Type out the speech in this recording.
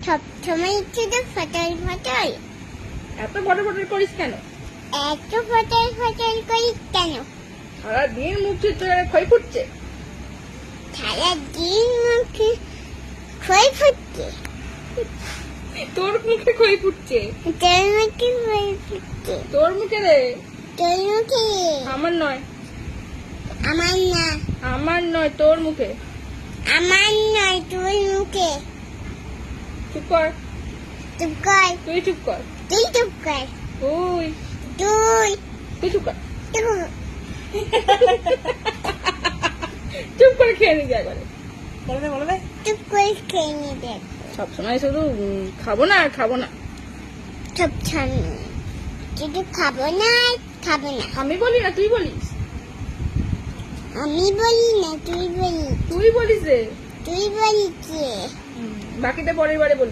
সবসময় শুধু ফটাই ফটাই। এত ফটো ফটো করিস কেন? এত ফটাই ফটাই করি কেন? সারাদিন মুখ চিত্রে ক্ষয় ফুটছে। সারাদিন মুখে ক্ষয় ফুটছে। তোর মুখে ক্ষয় ফুটছে। তোর মুখে ক্ষয় ফুটছে। তোর মুখে রে, তোর মুখে। আমার নয়। আমার না। আমার নয়, তোর মুখে। আমার নয়, তোর মুখে। চুপ কর, চুপ কর। তুই চুপ কর। তুই চুপ কর। তুই তুই তুই চুপ কর। তুই চুপ করে খেয়ে নিবি একবারে। বলে দে। চুপ করে খেয়ে নিবে। সবসময় শুধু খাবো না আর খাবো না। সব সামনে শুধু খাবো না আর খাবো না। আমি বলি না, তুই বলিস। আমি বলি না, তুই বলি। তুই বলিস রে। তুই বলি কে? বাকিটা পরের বারে বলি।